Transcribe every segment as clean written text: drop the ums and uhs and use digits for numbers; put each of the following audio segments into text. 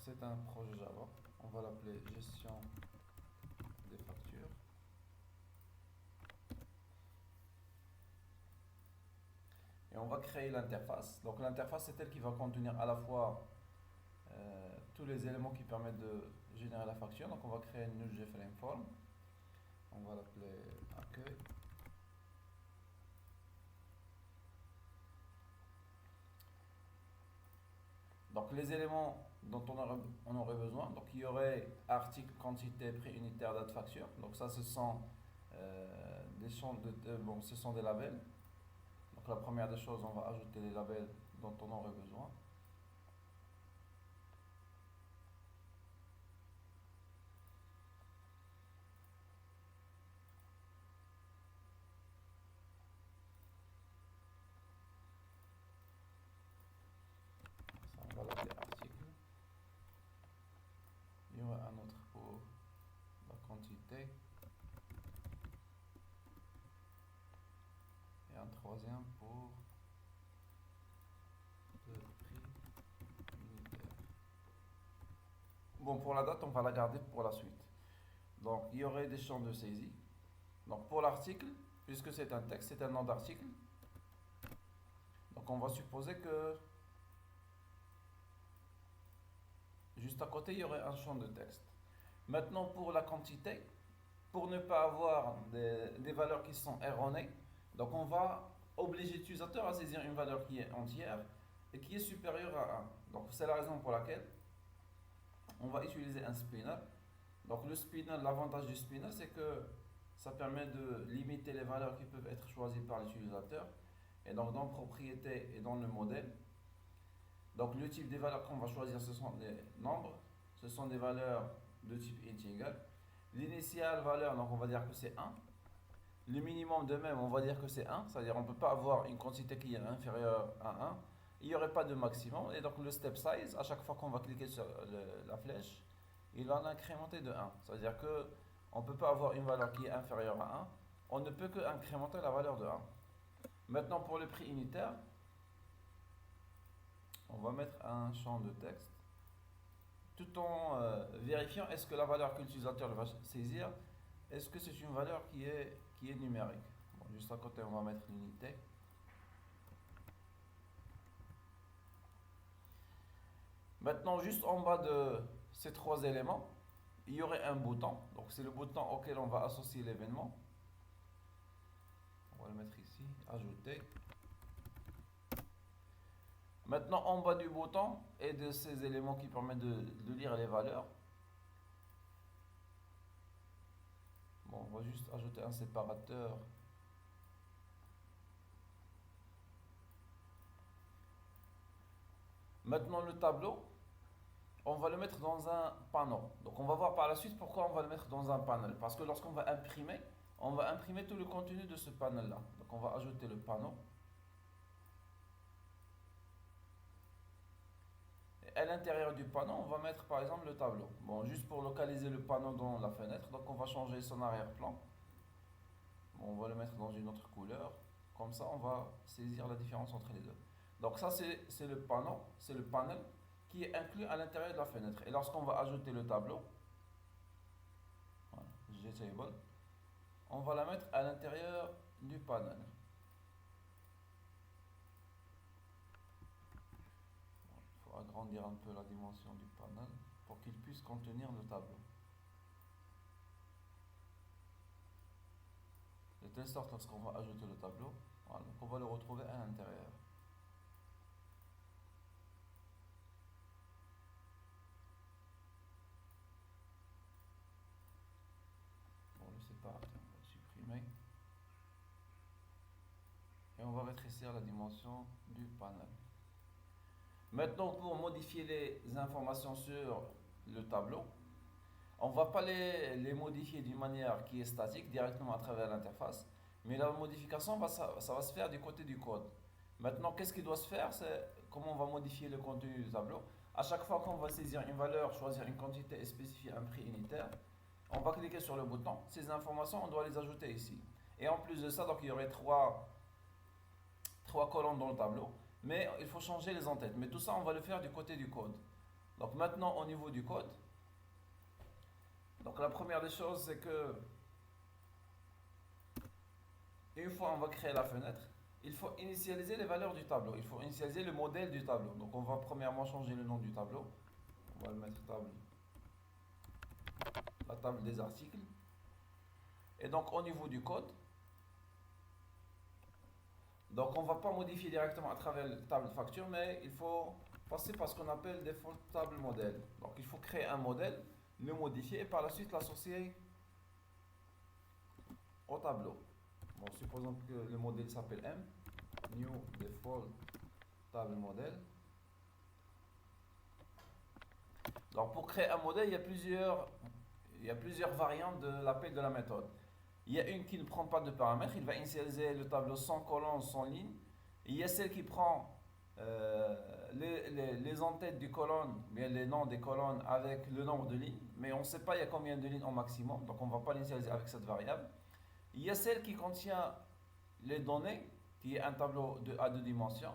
c'est un projet Java. On va l'appeler gestion des factures. Et on va créer l'interface. Donc l'interface, c'est elle qui va contenir à la fois tous les éléments qui permettent de générer la facture. Donc on va créer une Node.js form. On va l'appeler accueil. Donc les éléments dont on aurait besoin, donc il y aurait article, quantité, prix unitaire, date, facture. Donc ça, ce sont des champs bon, ce sont des labels. Donc la première des choses, on va ajouter les labels dont on aurait besoin. Ça, on va l'appeler article. Il y aura un autre pour la quantité. Et un troisième pour le prix unitaire. Bon, pour la date, on va la garder pour la suite. Donc, il y aurait des champs de saisie. Donc, pour l'article, puisque c'est un texte, c'est un nom d'article. Donc, on va supposer que juste à côté, il y aurait un champ de texte. Maintenant, pour la quantité, pour ne pas avoir des valeurs qui sont erronées, donc on va obliger l'utilisateur à saisir une valeur qui est entière et qui est supérieure à 1. Donc, c'est la raison pour laquelle on va utiliser un spinner. Donc, le spinner, l'avantage du spinner, c'est que ça permet de limiter les valeurs qui peuvent être choisies par l'utilisateur. Et donc, dans propriété et dans le modèle, donc le type des valeurs qu'on va choisir, ce sont des nombres, ce sont des valeurs de type integer. L'initiale valeur, donc on va dire que c'est 1. Le minimum de même, on va dire que c'est 1, c'est-à-dire on ne peut pas avoir une quantité qui est inférieure à 1. Il n'y aurait pas de maximum, et donc le step size, à chaque fois qu'on va cliquer sur la flèche, il va l'incrémenter de 1. C'est-à-dire que on ne peut pas avoir une valeur qui est inférieure à 1, on ne peut que incrémenter la valeur de 1. Maintenant pour le prix unitaire, on va mettre un champ de texte tout en vérifiant est-ce que la valeur que l'utilisateur va saisir, est-ce que c'est une valeur qui est numérique. Bon, juste à côté, on va mettre l'unité. Maintenant, juste en bas de ces trois éléments, il y aurait un bouton. Donc, c'est le bouton auquel on va associer l'événement. On va le mettre ici, ajouter. Maintenant, en bas du bouton et de ces éléments qui permettent de lire les valeurs, bon, on va juste ajouter un séparateur. Maintenant, le tableau, on va le mettre dans un panneau. Donc, on va voir par la suite pourquoi on va le mettre dans un panel. Parce que lorsqu'on va imprimer, on va imprimer tout le contenu de ce panel-là. Donc, on va ajouter le panneau. Et à l'intérieur du panneau, on va mettre par exemple le tableau. Bon, juste pour localiser le panneau dans la fenêtre, donc on va changer son arrière-plan. Bon, on va le mettre dans une autre couleur. Comme ça, on va saisir la différence entre les deux. Donc ça, c'est le panneau, c'est le panel qui est inclus à l'intérieur de la fenêtre. Et lorsqu'on va ajouter le tableau, voilà, GTable, on va la mettre à l'intérieur du panel. Il faut agrandir un peu la dimension du panel pour qu'il puisse contenir le tableau. De telle sorte, lorsqu'on va ajouter le tableau, voilà, donc on va le retrouver à l'intérieur. Bon, le séparateur, on va le supprimer. Et on va rétrécir la dimension du panel. Maintenant, pour modifier les informations sur le tableau, on ne va pas les modifier d'une manière qui est statique, directement à travers l'interface, mais la modification, ça va se faire du côté du code. Maintenant, qu'est-ce qui doit se faire? C'est comment on va modifier le contenu du tableau. À chaque fois qu'on va saisir une valeur, choisir une quantité et spécifier un prix unitaire, on va cliquer sur le bouton. Ces informations, on doit les ajouter ici. Et en plus de ça, donc, il y aurait trois colonnes dans le tableau. Mais il faut changer les entêtes. Mais tout ça, on va le faire du côté du code. Donc maintenant au niveau du code, donc la première des choses c'est que une fois on va créer la fenêtre, il faut initialiser les valeurs du tableau, il faut initialiser le modèle du tableau. Donc on va premièrement changer le nom du tableau, on va le mettre la table des articles. Et donc au niveau du code, donc on ne va pas modifier directement à travers la table facture, mais il faut passer par ce qu'on appelle default table modèle. Donc il faut créer un modèle, le modifier et par la suite l'associer au tableau. Bon, supposons que le modèle s'appelle M, new default table modèle. Donc pour créer un modèle, il y a plusieurs variantes de l'appel de la méthode. Il y a une qui ne prend pas de paramètres, il va initialiser le tableau sans colonne, sans ligne. Il y a celle qui prend les en-têtes du colonne, bien les noms des colonnes avec le nombre de lignes, mais on ne sait pas il y a combien de lignes au maximum, donc on ne va pas l'initialiser avec cette variable. Il y a celle qui contient les données, qui est un tableau à deux dimensions,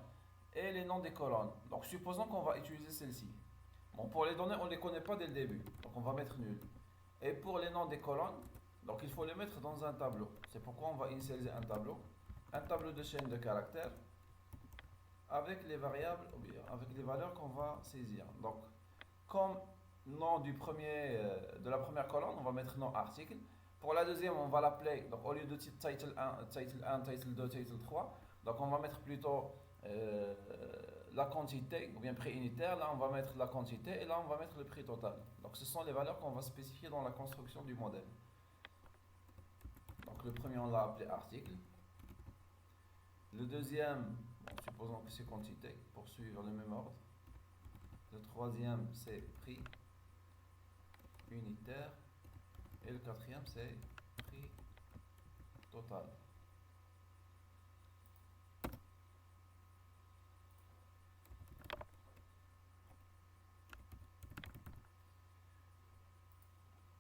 et les noms des colonnes. Donc supposons qu'on va utiliser celle-ci. Bon, pour les données, on ne les connaît pas dès le début, donc on va mettre nul. Et pour les noms des colonnes, donc il faut les mettre dans un tableau. C'est pourquoi on va initialiser un tableau de chaîne de caractères, avec les variables, avec les valeurs qu'on va saisir. Donc, comme nom de la première colonne, on va mettre nom article. Pour la deuxième, on va l'appeler, donc au lieu de title 1, title 2, title 3, donc on va mettre plutôt la quantité, ou bien prix unitaire. Là, on va mettre la quantité, et là, on va mettre le prix total. Donc, ce sont les valeurs qu'on va spécifier dans la construction du modèle. Donc, le premier, on l'a appelé article. Le deuxième, bon, supposons que c'est quantité, pour suivre le même ordre. Le troisième, c'est prix unitaire. Et le quatrième, c'est prix total.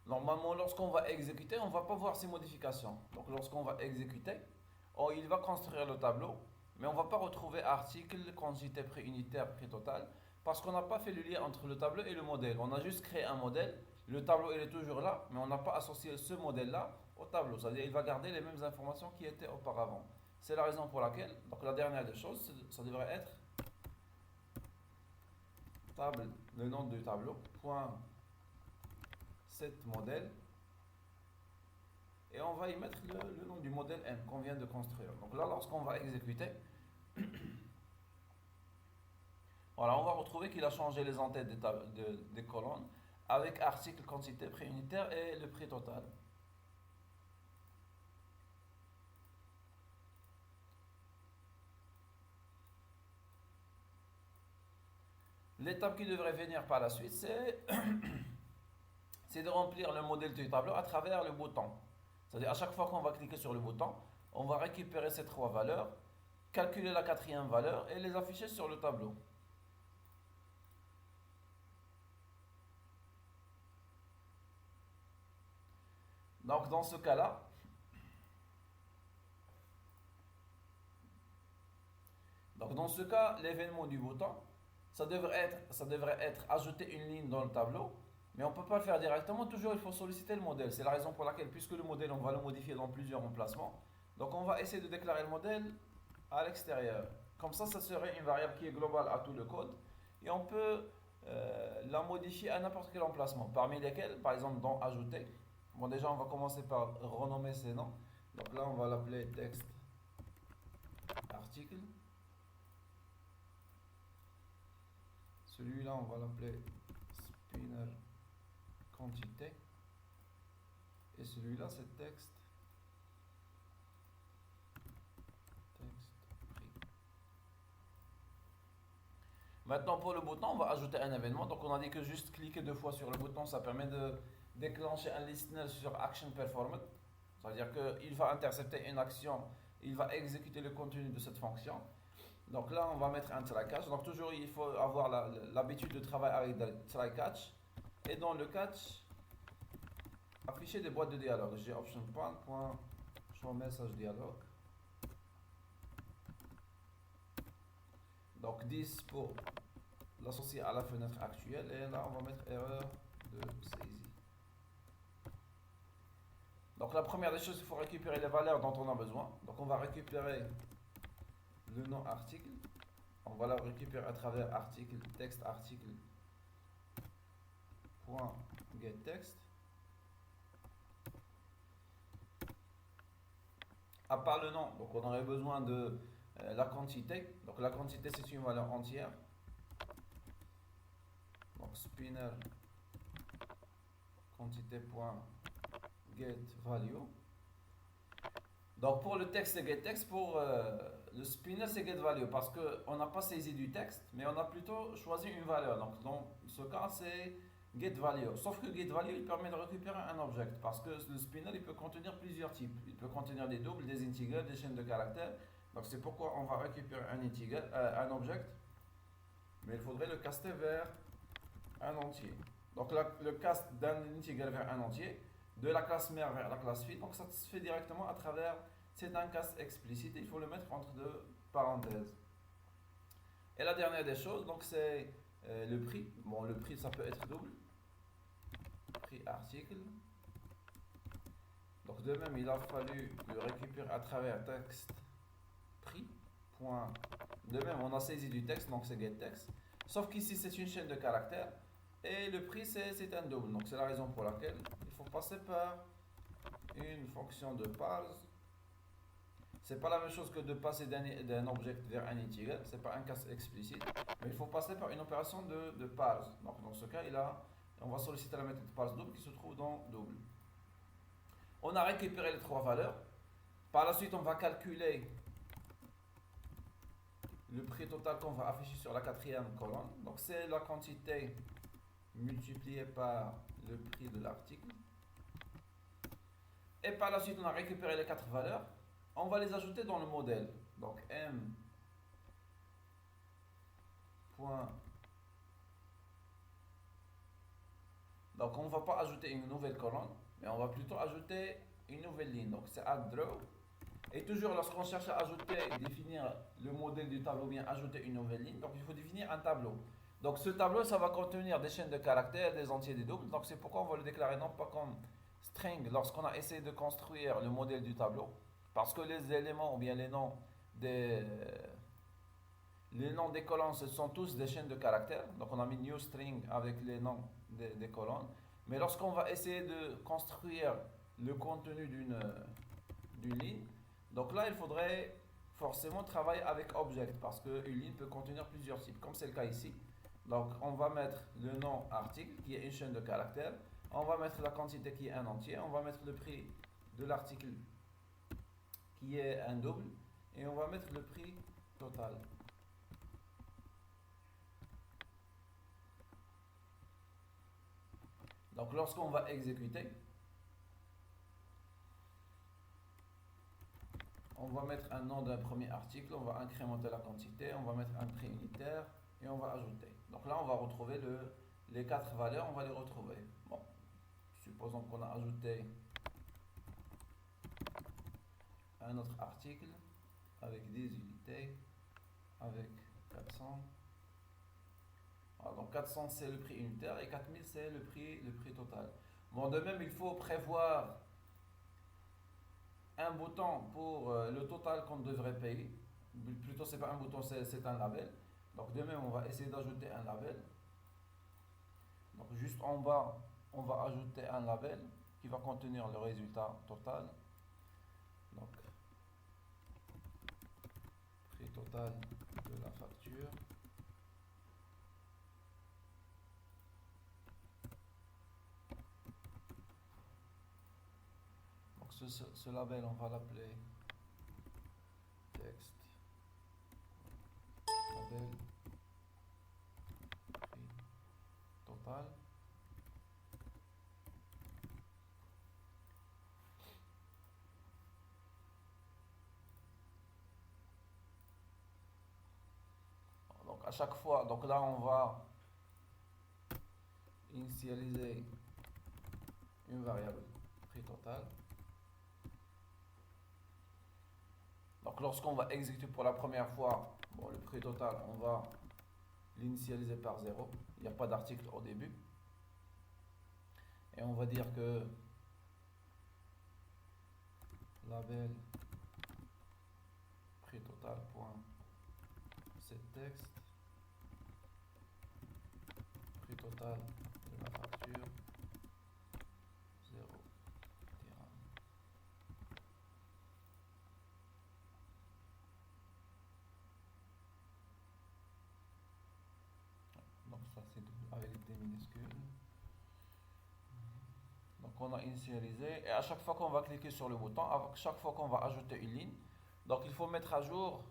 Normalement, lorsqu'on va exécuter, on ne va pas voir ces modifications. Donc, lorsqu'on va exécuter, il va construire le tableau, mais on ne va pas retrouver article, quantité, prix unitaire, prix total, parce qu'on n'a pas fait le lien entre le tableau et le modèle. On a juste créé un modèle, le tableau il est toujours là, mais on n'a pas associé ce modèle-là au tableau. C'est-à-dire qu'il va garder les mêmes informations qui étaient auparavant. C'est la raison pour laquelle, donc la dernière des choses, ça devrait être table, le nom du tableau, point set modèle, et on va y mettre le nom du modèle M qu'on vient de construire. Donc là, lorsqu'on va exécuter, voilà, on va retrouver qu'il a changé les en-têtes des colonnes avec article, quantité, prix unitaire et le prix total. L'étape qui devrait venir par la suite, c'est de remplir le modèle du tableau à travers le bouton. C'est-à-dire à chaque fois qu'on va cliquer sur le bouton, on va récupérer ces trois valeurs, calculer la quatrième valeur et les afficher sur le tableau. Donc dans ce cas-là, l'événement du bouton, ça devrait être ajouter une ligne dans le tableau, mais on ne peut pas le faire directement, toujours il faut solliciter le modèle. C'est la raison pour laquelle, puisque le modèle, on va le modifier dans plusieurs emplacements, donc on va essayer de déclarer le modèle à l'extérieur. Comme ça serait une variable qui est globale à tout le code, et on peut la modifier à n'importe quel emplacement, parmi lesquels, par exemple, dans ajouter. Bon, déjà, on va commencer par renommer ces noms. Donc là, on va l'appeler texte article. Celui-là, on va l'appeler spinner quantité. Et celui-là, c'est texte prix. Maintenant, pour le bouton, on va ajouter un événement. Donc, on a dit que juste cliquer deux fois sur le bouton, ça permet de déclencher un listener sur Action Performed. C'est-à-dire qu'il va intercepter une action, il va exécuter le contenu de cette fonction. Donc là, on va mettre un try catch. Donc toujours, il faut avoir l'habitude de travailler avec des try catch. Et dans le catch, afficher des boîtes de dialogue. J'ai option point, show message dialogue. Donc 10 pour l'associer à la fenêtre actuelle et là on va mettre erreur de saisie. Donc la première des choses, il faut récupérer les valeurs dont on a besoin. Donc on va récupérer le nom article. On va la récupérer à travers article, texte article, point getText. À part le nom, donc on aurait besoin de la quantité. Donc la quantité c'est une valeur entière. Donc spinner quantité.getValue. Donc pour le texte c'est getText, pour le spinner c'est getValue parce qu'on n'a pas saisi du texte, mais on a plutôt choisi une valeur. Donc dans ce cas c'est getValue. Sauf que getValue il permet de récupérer un object parce que le spinner il peut contenir plusieurs types. Il peut contenir des doubles, des integers, des chaînes de caractères. Donc c'est pourquoi on va récupérer un integer, un object, mais il faudrait le caster vers un entier. Donc le cast d'un integer vers un entier, de la classe mère vers la classe fille, donc ça se fait directement à travers, c'est un cast explicite, il faut le mettre entre deux parenthèses. Et la dernière des choses, donc c'est le prix. Bon, le prix ça peut être double, prix article. Donc de même, il a fallu le récupérer à travers texte prix. Point. De même, on a saisi du texte, donc c'est getText. Sauf qu'ici, c'est une chaîne de caractères. Et le prix, c'est un double. Donc c'est la raison pour laquelle il faut passer par une fonction de parse. C'est pas la même chose que de passer d'un object vers un integer. C'est pas un cas explicite. Mais il faut passer par une opération de parse. Donc dans ce cas, on va solliciter la méthode parse double qui se trouve dans double. On a récupéré les trois valeurs. Par la suite, on va calculer le prix total qu'on va afficher sur la quatrième colonne. Donc c'est la quantité multipliée par le prix de l'article. Et par la suite, on a récupéré les quatre valeurs. On va les ajouter dans le modèle. Donc M. Donc on ne va pas ajouter une nouvelle colonne, mais on va plutôt ajouter une nouvelle ligne. Donc c'est addDraw. Et toujours lorsqu'on cherche à ajouter, définir le modèle du tableau, bien ajouter une nouvelle ligne, donc il faut définir un tableau. Donc ce tableau, ça va contenir des chaînes de caractères, des entiers, des doubles. Donc c'est pourquoi on va le déclarer non pas comme string lorsqu'on a essayé de construire le modèle du tableau, parce que les éléments ou bien les noms des colonnes, ce sont tous des chaînes de caractères. Donc on a mis new string avec les noms des colonnes. Mais lorsqu'on va essayer de construire le contenu d'une ligne, donc là il faudrait forcément travailler avec object parce qu'une ligne peut contenir plusieurs types, comme c'est le cas ici. Donc on va mettre le nom article qui est une chaîne de caractères, on va mettre la quantité qui est un entier, on va mettre le prix de l'article qui est un double et on va mettre le prix total. Donc lorsqu'on va exécuter, on va mettre un nom d'un premier article, on va incrémenter la quantité, on va mettre un prix unitaire et on va ajouter. Donc là on va retrouver les quatre valeurs, on va les retrouver. Bon, supposons qu'on a ajouté un autre article avec 10 unités, avec 400. Donc 400 c'est le prix unitaire et 4000 c'est le prix total. Bon, de même il faut prévoir un bouton pour le total qu'on devrait payer. Plutôt c'est pas un bouton, c'est un label. Donc de même on va essayer d'ajouter un label. Donc juste en bas on va ajouter un label qui va contenir le résultat total. Donc prix total de la facture. Ce label, on va l'appeler texte label prix total. Donc à chaque fois, donc là on va initialiser une variable prix total. Donc lorsqu'on va exécuter pour la première fois, bon, le prix total, on va l'initialiser par 0. Il n'y a pas d'article au début. Et on va dire que label prix total point set texte, prix total de la facture 0 dirham. Donc ça c'est avec des minuscules. Donc on a initialisé et à chaque fois qu'on va cliquer sur le bouton, à chaque fois qu'on va ajouter une ligne, donc il faut mettre à jour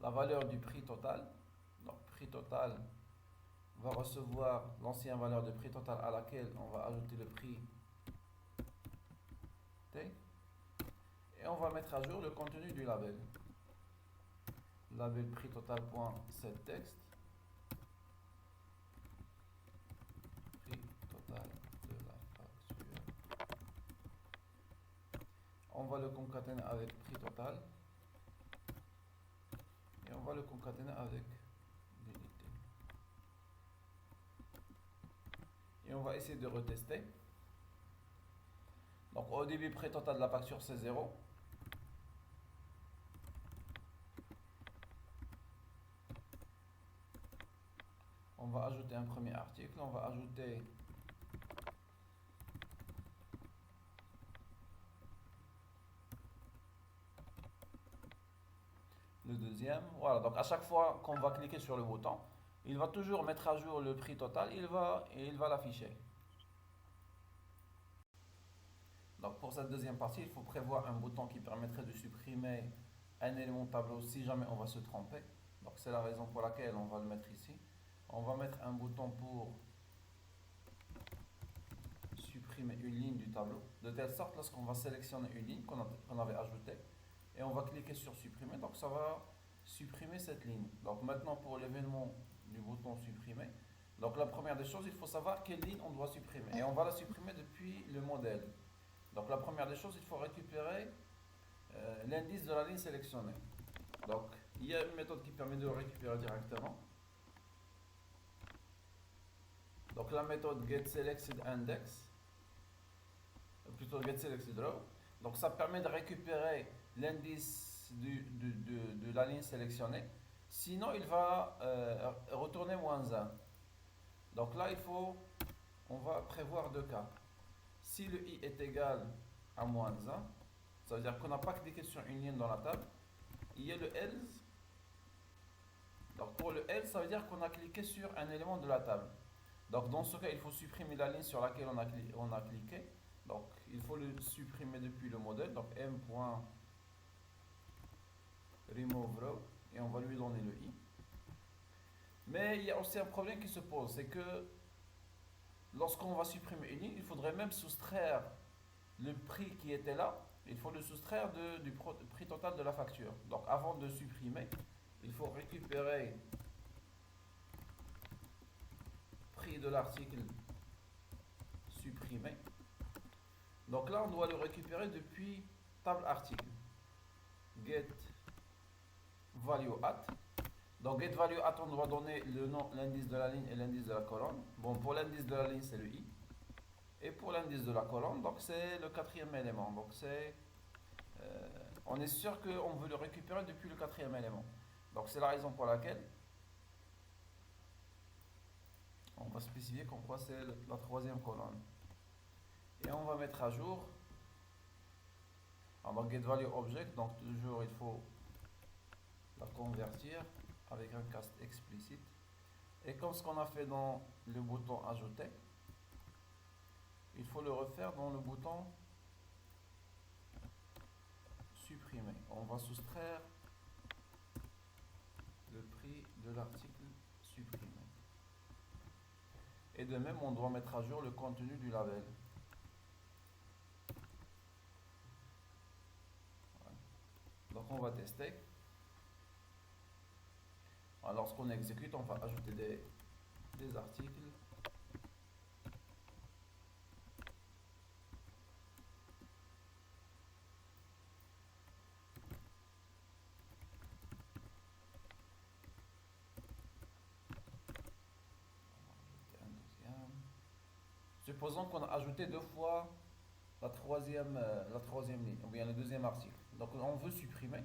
la valeur du prix total. Donc prix total va recevoir l'ancienne valeur de prix total à laquelle on va ajouter le prix T. Et on va mettre à jour le contenu du label. Label prix total.setText. Prix total de la facture. On va le concaténer avec prix total. Et on va le concaténer avec l'unité. Et on va essayer de retester. Donc au début, prix total de la facture c'est 0. On va ajouter un premier article, on va ajouter le deuxième. Voilà, donc à chaque fois qu'on va cliquer sur le bouton, il va toujours mettre à jour le prix total, il va l'afficher. Donc pour cette deuxième partie, il faut prévoir un bouton qui permettrait de supprimer un élément tableau si jamais on va se tromper. Donc c'est la raison pour laquelle on va le mettre ici. On va mettre un bouton pour supprimer une ligne du tableau, de telle sorte lorsqu'on va sélectionner une ligne qu'on avait ajoutée, et on va cliquer sur supprimer, donc ça va supprimer cette ligne. Donc maintenant pour l'événement du bouton supprimer, donc la première des choses, il faut savoir quelle ligne on doit supprimer, et on va la supprimer depuis le modèle. Donc la première des choses, il faut récupérer l'indice de la ligne sélectionnée. Donc il y a une méthode qui permet de le récupérer directement. Donc la méthode getSelectedIndex, plutôt getSelectedRow. Donc ça permet de récupérer l'indice de la ligne sélectionnée. Sinon il va retourner -1. Donc là on va prévoir deux cas. Si le i est égal à -1, ça veut dire qu'on n'a pas cliqué sur une ligne dans la table. Il y a le else. Donc pour le else, ça veut dire qu'on a cliqué sur un élément de la table. Donc dans ce cas, il faut supprimer la ligne sur laquelle on a cliqué. Donc il faut le supprimer depuis le modèle. Donc m.removeRow et on va lui donner le i. Mais il y a aussi un problème qui se pose, c'est que lorsqu'on va supprimer une ligne, il faudrait même soustraire le prix qui était là. Il faut le soustraire du prix total de la facture. Donc avant de supprimer, il faut récupérer prix de l'article supprimé. Donc là, on doit le récupérer depuis table article. Get value at. Donc get value at, on doit donner le nom, l'indice de la ligne et l'indice de la colonne. Bon, pour l'indice de la ligne, c'est le i. Et pour l'indice de la colonne, donc c'est le quatrième élément. Donc on est sûr qu'on veut le récupérer depuis le quatrième élément. Donc c'est la raison pour laquelle on va spécifier comme quoi c'est la troisième colonne. Et on va mettre à jour. Alors getValueObject, donc toujours il faut la convertir avec un cast explicite. Et comme ce qu'on a fait dans le bouton ajouter, il faut le refaire dans le bouton supprimer. On va soustraire le prix de l'article supprimé. Et de même, on doit mettre à jour le contenu du label. Voilà. Donc on va tester. Alors, lorsqu'on exécute, on va ajouter des articles. Supposons qu'on a ajouté deux fois la troisième ligne, ou bien le deuxième article. Donc on veut supprimer.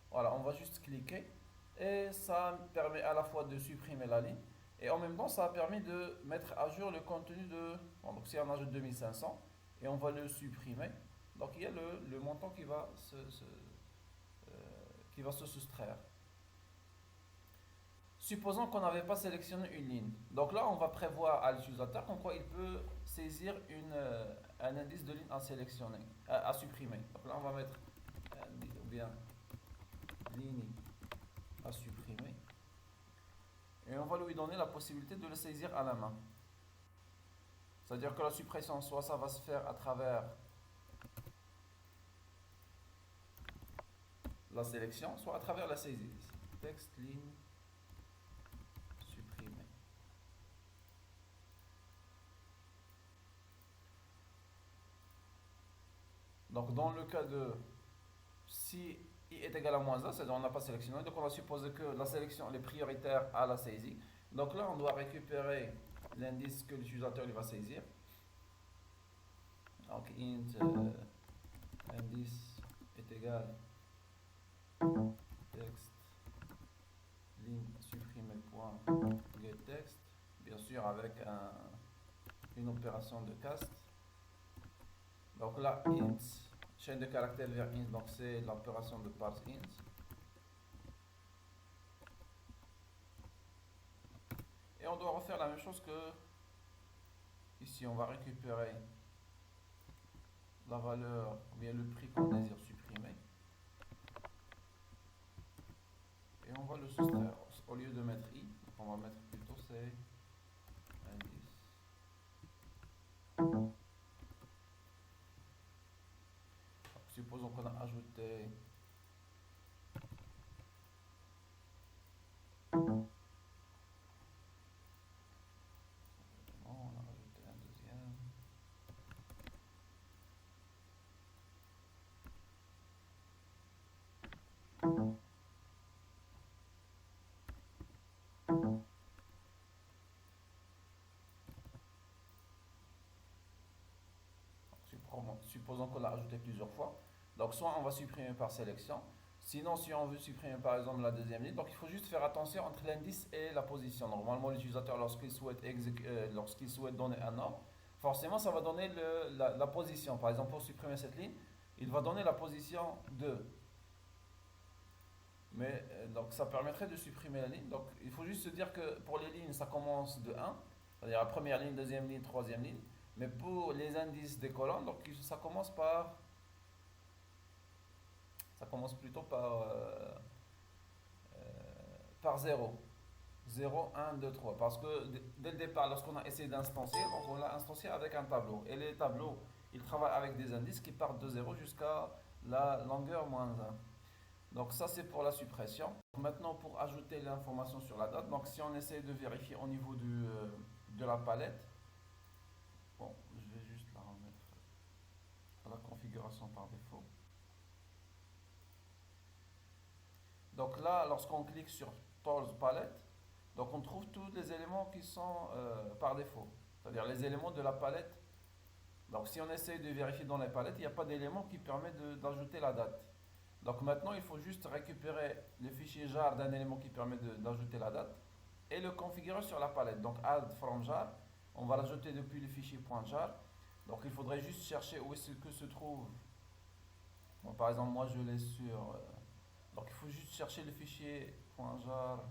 Voilà, on va juste cliquer. Et ça permet à la fois de supprimer la ligne. Et en même temps, ça a permis de mettre à jour le contenu de... Bon, donc si on ajoute 2500 et on va le supprimer, donc il y a le montant qui va se soustraire. Supposons qu'on n'avait pas sélectionné une ligne. Donc là, on va prévoir à l'utilisateur comme quoi il peut saisir un indice de ligne à sélectionner, à supprimer. Donc là, on va mettre ou bien ligne à supprimer. Et on va lui donner la possibilité de le saisir à la main. C'est-à-dire que la suppression, soit ça va se faire à travers la sélection, soit à travers la saisie. Texte, ligne, supprimer. Donc dans le cas de si i est égal à moins 1, c'est-à-dire on n'a pas sélectionné, donc on va supposer que la sélection est prioritaire à la saisie. Donc là, on doit récupérer l'indice que l'utilisateur va saisir. Donc int indice est égal texte ligne supprimer point get text, bien sûr avec une opération de cast. Donc là, int chaîne de caractères vers int, donc c'est l'opération de parse int. Et on doit refaire la même chose que ici. On va récupérer la valeur, ou bien le prix qu'on désire supprimer. Et on va le soustraire. Au lieu de mettre i, on va mettre plutôt c'est indice. Donc, supposons qu'on a ajouté un deuxième. Supposons qu'on l'a ajouté plusieurs fois. Donc soit on va supprimer par sélection. Sinon, si on veut supprimer par exemple la deuxième ligne, donc il faut juste faire attention entre l'indice et la position. Normalement, l'utilisateur, lorsqu'il souhaite donner un ordre, forcément ça va donner la position. Par exemple, pour supprimer cette ligne, il va donner la position 2. Mais donc ça permettrait de supprimer la ligne. Donc il faut juste se dire que pour les lignes, ça commence de 1, c'est-à-dire la première ligne, deuxième ligne, troisième ligne. Mais pour les indices des colonnes, donc ça commence plutôt par 0. 0, 1, 2, 3. Parce que dès le départ, lorsqu'on a essayé d'instancier, donc on l'a instancié avec un tableau. Et les tableaux, ils travaillent avec des indices qui partent de 0 jusqu'à la longueur moins 1. Donc ça, c'est pour la suppression. Maintenant, pour ajouter l'information sur la date, donc si on essaie de vérifier au niveau de la palette, bon, je vais juste la remettre à la configuration par défaut. Donc là, lorsqu'on clique sur Tools Palette, donc on trouve tous les éléments qui sont par défaut, c'est-à-dire les éléments de la palette. Donc si on essaye de vérifier dans les palettes, il n'y a pas d'élément qui permet d'ajouter la date. Donc maintenant, il faut juste récupérer le fichier jar d'un élément qui permet d'ajouter la date et le configurer sur la palette. Donc add from jar, on va l'ajouter depuis le fichier .jar. Donc il faudrait juste chercher où est-ce que se trouve. Bon, par exemple, moi je l'ai sur... donc il faut juste chercher le fichier .jar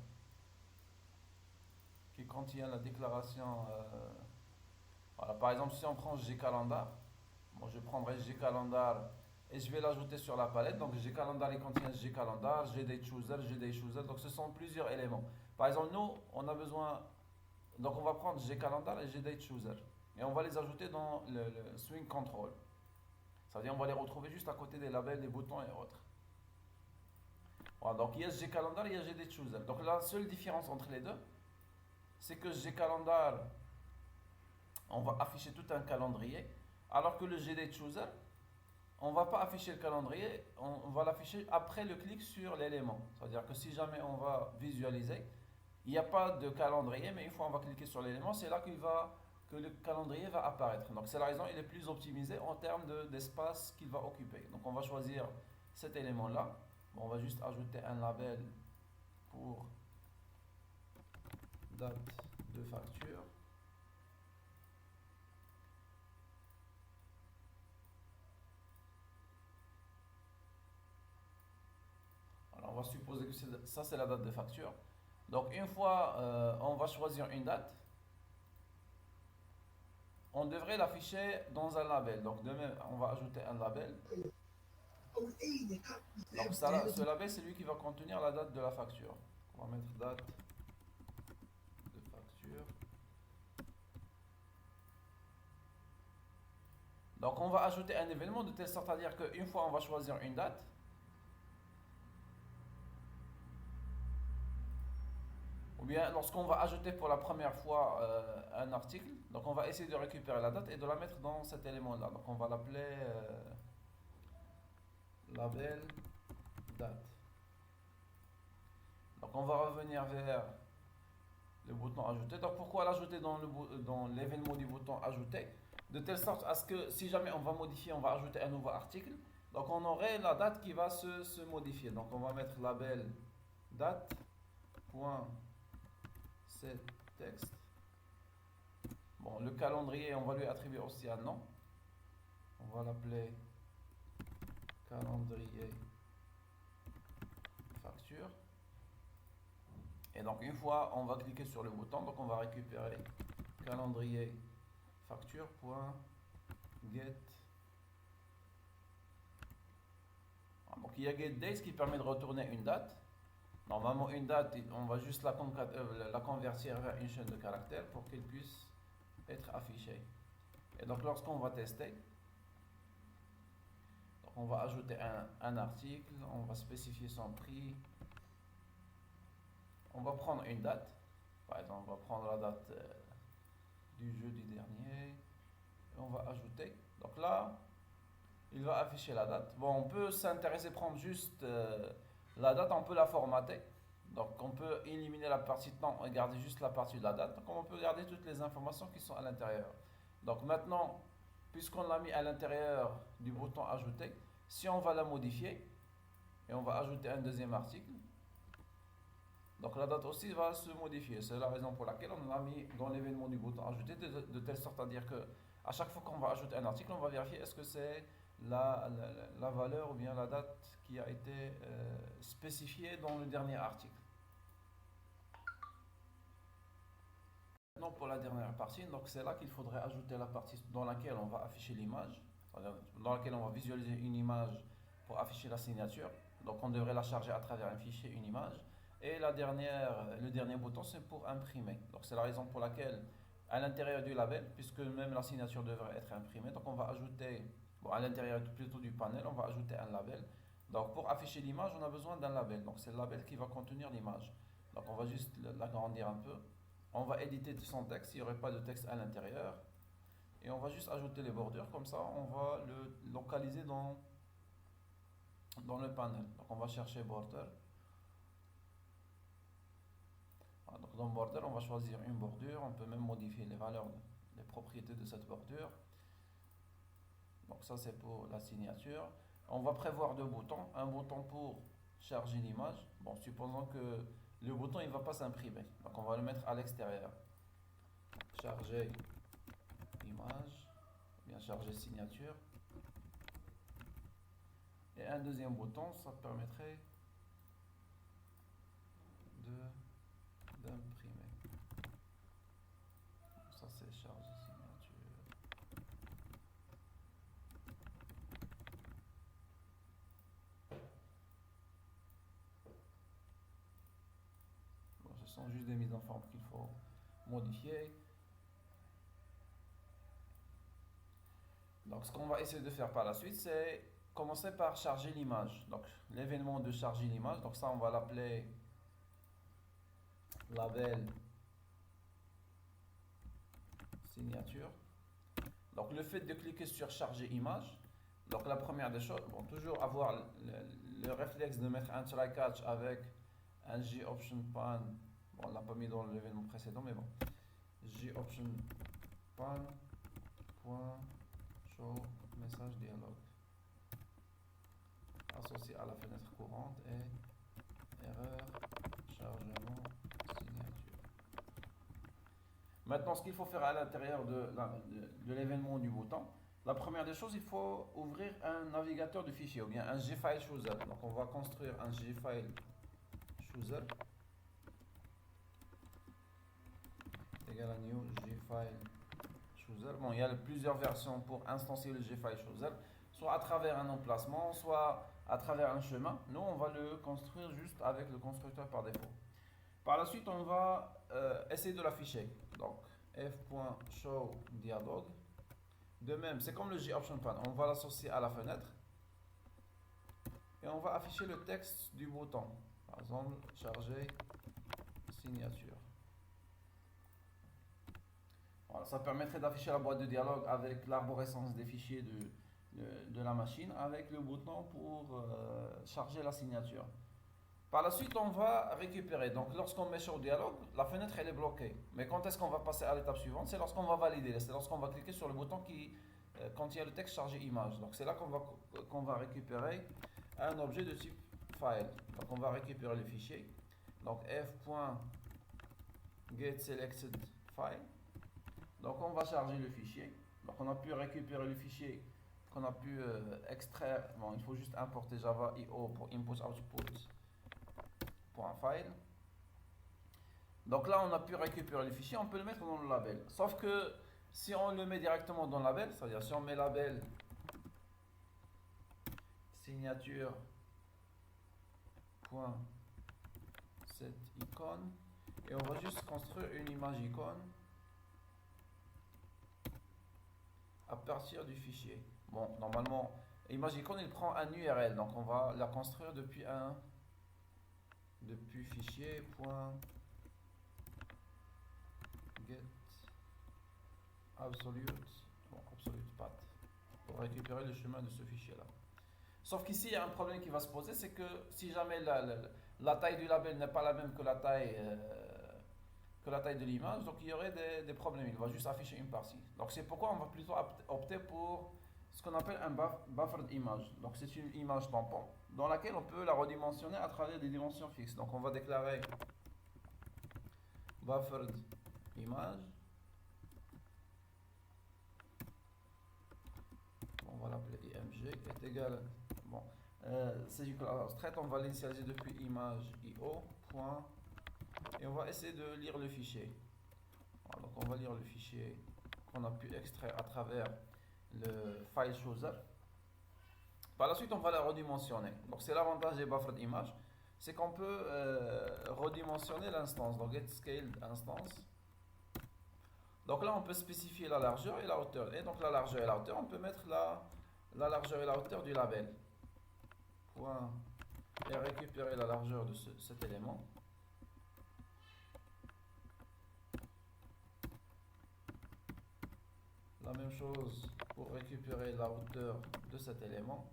qui contient la déclaration. Voilà, par exemple, si on prend gcalendar, bon, je prendrai gcalendar et je vais l'ajouter sur la palette. Donc gcalendar, il contient gcalendar, gdaychooser, gdaychooser. Donc ce sont plusieurs éléments. Par exemple, nous, on a besoin... donc on va prendre gcalendar et gdaychooser. Et on va les ajouter dans le swing control. Ça veut dire on va les retrouver juste à côté des labels, des boutons et autres. Voilà, donc il y a gcalendar et il y a gdaychooser. Donc la seule différence entre les deux, c'est que gcalendar, on va afficher tout un calendrier, alors que le gdaychooser, on ne va pas afficher le calendrier, on va l'afficher après le clic sur l'élément. C'est-à-dire que si jamais on va visualiser, il n'y a pas de calendrier, mais une fois on va cliquer sur l'élément, c'est là qu'il va que le calendrier va apparaître. Donc c'est la raison, il est plus optimisé en termes d'espace qu'il va occuper. Donc on va choisir cet élément-là. Bon, on va juste ajouter un label pour date de facture. Alors on va supposer que ça c'est la date de facture. Donc une fois on va choisir une date, on devrait l'afficher dans un label. Donc de même, on va ajouter un label. Donc ça, ce label, c'est lui qui va contenir la date de la facture. On va mettre date de facture. Donc on va ajouter un événement de telle sorte à dire qu'une fois on va choisir une date, ou bien lorsqu'on va ajouter pour la première fois un article, donc on va essayer de récupérer la date et de la mettre dans cet élément-là. Donc on va l'appeler label date. Donc on va revenir vers le bouton ajouter. Donc pourquoi l'ajouter dans l'événement du bouton ajouter? De telle sorte à ce que si jamais on va modifier, on va ajouter un nouveau article. Donc on aurait la date qui va se modifier. Donc on va mettre label date point set texte. Bon, le calendrier, on va lui attribuer aussi un nom. On va l'appeler calendrier facture. Et donc une fois on va cliquer sur le bouton, donc on va récupérer calendrier facture.get. Donc il y a getDates qui permet de retourner une date. Normalement une date, on va juste la convertir vers une chaîne de caractères pour qu'elle puisse être affichée. Et donc lorsqu'on va tester, donc on va ajouter un article, on va spécifier son prix. On va prendre une date, par exemple on va prendre la date du jeudi dernier, et on va ajouter. Donc là, il va afficher la date. Bon, on peut s'intéresser, prendre juste la date, on peut la formater. Donc on peut éliminer la partie temps et garder juste la partie de la date. Donc on peut garder toutes les informations qui sont à l'intérieur. Donc maintenant, puisqu'on l'a mis à l'intérieur du bouton ajouter, si on va la modifier, et on va ajouter un deuxième article, donc la date aussi va se modifier. C'est la raison pour laquelle on l'a mis dans l'événement du bouton ajouter, de telle sorte à dire que à chaque fois qu'on va ajouter un article, on va vérifier est-ce que c'est la valeur ou bien la date qui a été spécifiée dans le dernier article. Maintenant pour la dernière partie, donc c'est là qu'il faudrait ajouter la partie dans laquelle on va afficher l'image, dans laquelle on va visualiser une image pour afficher la signature. Donc on devrait la charger à travers un fichier, une image. Et le dernier bouton, c'est pour imprimer. Donc c'est la raison pour laquelle, à l'intérieur du label, puisque même la signature devrait être imprimée, donc on va ajouter, bon, à l'intérieur plutôt du panel, on va ajouter un label. Donc pour afficher l'image, on a besoin d'un label. Donc c'est le label qui va contenir l'image. Donc on va juste l'agrandir un peu. On va éditer son texte, il n'y aurait pas de texte à l'intérieur. Et on va juste ajouter les bordures, comme ça on va le localiser dans le panel. Donc on va chercher border. Donc dans border, on va choisir une bordure, on peut même modifier les valeurs, les propriétés de cette bordure. Donc ça c'est pour la signature. On va prévoir deux boutons, un bouton pour charger l'image. Bon, supposons que le bouton il ne va pas s'imprimer, donc on va le mettre à l'extérieur. Charger image, bien charger signature. Et un deuxième bouton, ça permettrait d'imprimer. Ça c'est charger signature. Bon, ce sont juste des mises en forme qu'il faut modifier. Donc ce qu'on va essayer de faire par la suite, c'est commencer par charger l'image. Donc l'événement de charger l'image, donc ça on va l'appeler label signature. Donc le fait de cliquer sur charger image, donc la première des choses, bon, toujours avoir le réflexe de mettre un try catch avec un JOption pan. Bon, on l'a pas mis dans l'événement précédent, mais bon, JOption pan.show message dialogue associé à la fenêtre courante et erreur chargement signature. Maintenant, ce qu'il faut faire à l'intérieur de l'événement du bouton, la première des choses, il faut ouvrir un navigateur de fichiers ou bien un gfile chooser. Donc on va construire un gfile chooser égal à new gfile chooser. Bon, il y a plusieurs versions pour instancier le gfile chooser, soit à travers un emplacement, soit à travers un chemin. Nous, on va le construire juste avec le constructeur par défaut. Par la suite, on va essayer de l'afficher. Donc f.showDialog. De même, c'est comme le gOptionPan, on va l'associer à la fenêtre et on va afficher le texte du bouton. Par exemple, charger signature. Voilà, ça permettrait d'afficher la boîte de dialogue avec l'arborescence des fichiers de la machine avec le bouton pour charger la signature. Par la suite, on va récupérer. Donc, lorsqu'on met Show Dialog, la fenêtre elle est bloquée. Mais quand est-ce qu'on va passer à l'étape suivante? C'est lorsqu'on va valider. C'est lorsqu'on va cliquer sur le bouton qui contient le texte chargé image. Donc, c'est là qu'on va récupérer un objet de type file. Donc, on va récupérer le fichier. Donc, f.getSelectedFile. Donc, on va charger le fichier. Donc, on a pu récupérer le fichier qu'on a pu extraire. Bon, il faut juste importer Java.io pour input-output. .file. Donc là, on a pu récupérer le fichier, on peut le mettre dans le label. Sauf que si on le met directement dans le label, c'est-à-dire si on met label signature .set icône et on va juste construire une image icône à partir du fichier. Bon, normalement, image icône, il prend un URL, donc on va la construire depuis fichier .get absolute path pour récupérer le chemin de ce fichier là. Sauf qu'ici il y a un problème qui va se poser, c'est que si jamais la taille du label n'est pas la même que la taille de l'image, donc il y aurait des problèmes, il va juste afficher une partie. Donc c'est pourquoi on va plutôt opter pour ce qu'on appelle un buffered image. Donc c'est une image tampon dans laquelle on peut la redimensionner à travers des dimensions fixes. Donc on va déclarer buffered image. On va l'appeler img est égal. Bon, c'est une classe abstraite. On va l'initialiser depuis image io. Et on va essayer de lire le fichier. Voilà, donc on va lire le fichier qu'on a pu extraire à travers le file chooser. Par la suite, on va la redimensionner. Donc c'est l'avantage des buffered images, c'est qu'on peut redimensionner l'instance. Donc get scaled instance. Donc là, on peut spécifier la largeur et la hauteur. Et donc la largeur et la hauteur, on peut mettre la largeur et la hauteur du label. Et récupérer la largeur de cet élément. La même chose pour récupérer la hauteur de cet élément.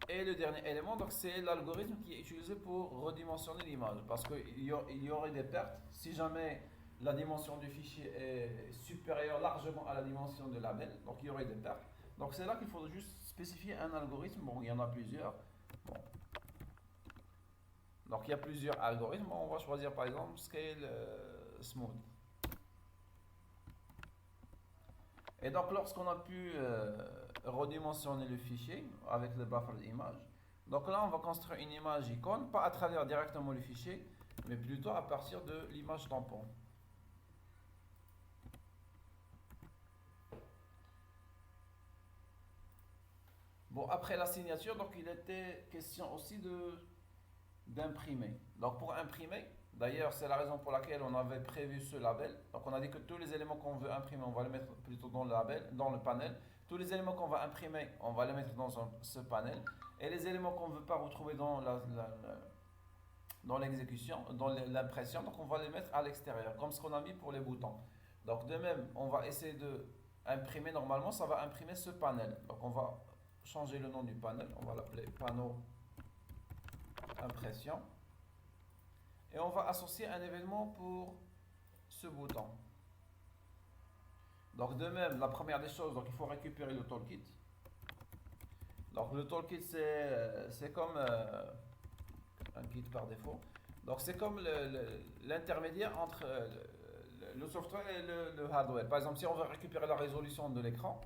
Et le dernier élément, donc c'est l'algorithme qui est utilisé pour redimensionner l'image. Parce qu'il y aurait des pertes si jamais la dimension du fichier est supérieure largement à la dimension de label. Donc il y aurait des pertes. Donc c'est là qu'il faut juste spécifier un algorithme. Bon, il y en a plusieurs. Bon. Donc il y a plusieurs algorithmes. On va choisir par exemple Scale Smooth. Et donc lorsqu'on a pu redimensionner le fichier avec le buffer image, donc là on va construire une image icône, pas à travers directement le fichier, mais plutôt à partir de l'image tampon. Bon, après la signature, donc il était question aussi d'imprimer. Donc pour imprimer, d'ailleurs c'est la raison pour laquelle on avait prévu ce label. Donc on a dit que tous les éléments qu'on veut imprimer, on va les mettre plutôt dans le label, dans le panel. Tous les éléments qu'on va imprimer, on va les mettre dans ce panel. Et les éléments qu'on ne veut pas retrouver dans l'exécution, dans l'impression, donc on va les mettre à l'extérieur, comme ce qu'on a mis pour les boutons. Donc de même, on va essayer de imprimer, normalement ça va imprimer ce panel. Donc on va changer le nom du panel, on va l'appeler panneau impression. Et on va associer un événement pour ce bouton. Donc de même, la première des choses, donc il faut récupérer le toolkit. Donc le toolkit c'est comme un kit par défaut. Donc c'est comme l'intermédiaire entre le software et le hardware. Par exemple, si on veut récupérer la résolution de l'écran,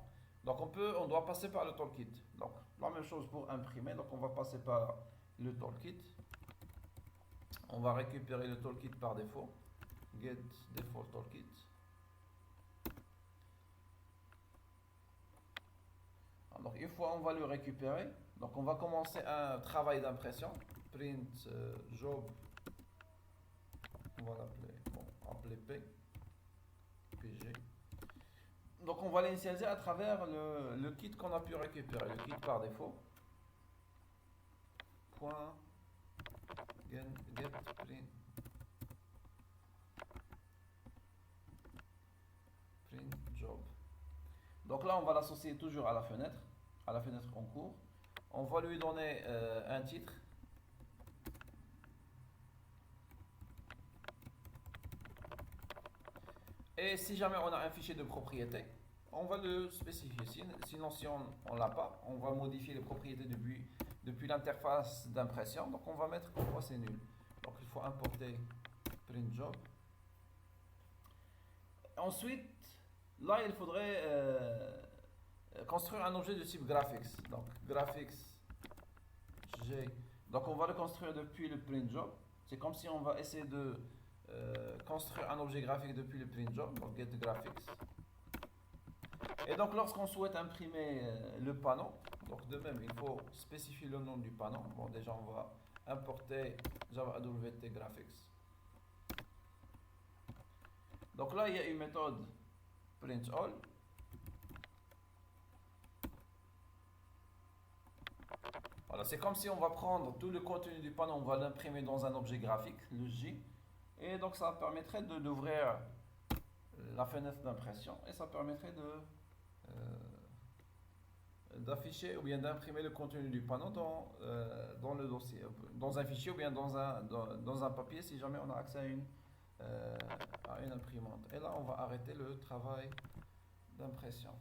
donc on doit passer par le toolkit. Donc la même chose pour imprimer, donc on va passer par le toolkit. On va récupérer le toolkit par défaut. Get default toolkit. Donc une fois on va le récupérer, donc on va commencer un travail d'impression. Print job, on va appeler PG. Donc on va l'initialiser à travers le kit qu'on a pu récupérer, le kit par défaut. Point get print job. Donc là on va l'associer toujours à la fenêtre en cours. On va lui donner un titre. Et si jamais on a un fichier de propriété, on va le spécifier. Sinon, si on ne l'a pas, on va modifier les propriétés depuis l'interface d'impression. Donc, on va mettre pourquoi c'est nul. Donc, il faut importer print job. Ensuite, là, il faudrait construire un objet de type graphics. Donc, graphics G. Donc, on va le construire depuis le print job. C'est comme si on va essayer de construire un objet graphique depuis le print job, donc get graphics. Et donc lorsqu'on souhaite imprimer le panneau, donc de même il faut spécifier le nom du panneau. Bon, déjà on va importer Java AWT graphics. Donc là il y a une méthode print all. Voilà, c'est comme si on va prendre tout le contenu du panneau, on va l'imprimer dans un objet graphique, le J. Et donc ça permettrait d'ouvrir la fenêtre d'impression et ça permettrait d'afficher ou bien d'imprimer le contenu du panneau dans le dossier, dans un fichier ou bien dans un papier si jamais on a accès à une imprimante. Et là on va arrêter le travail d'impression.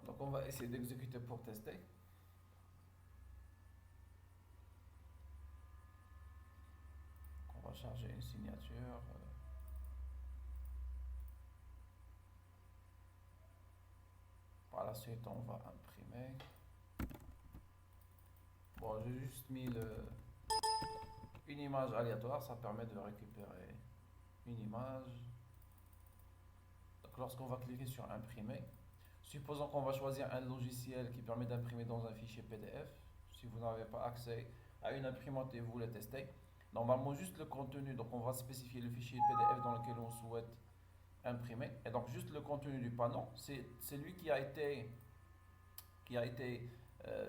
Donc on va essayer d'exécuter pour tester. On va charger une signature. Par la suite on va imprimer. Bon, j'ai juste mis une image aléatoire, ça permet de récupérer une image. Donc lorsqu'on va cliquer sur imprimer, supposons qu'on va choisir un logiciel qui permet d'imprimer dans un fichier PDF. Si vous n'avez pas accès à une imprimante et vous voulez tester, normalement juste le contenu, donc on va spécifier le fichier PDF dans lequel on souhaite imprimer. Et donc juste le contenu du panneau, c'est lui qui a été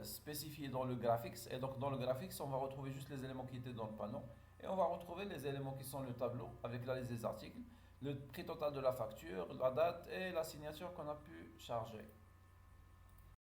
spécifié dans le graphics. Et donc dans le graphics, on va retrouver juste les éléments qui étaient dans le panneau. Et on va retrouver les éléments qui sont le tableau, avec la liste des articles, le prix total de la facture, la date et la signature qu'on a pu charger.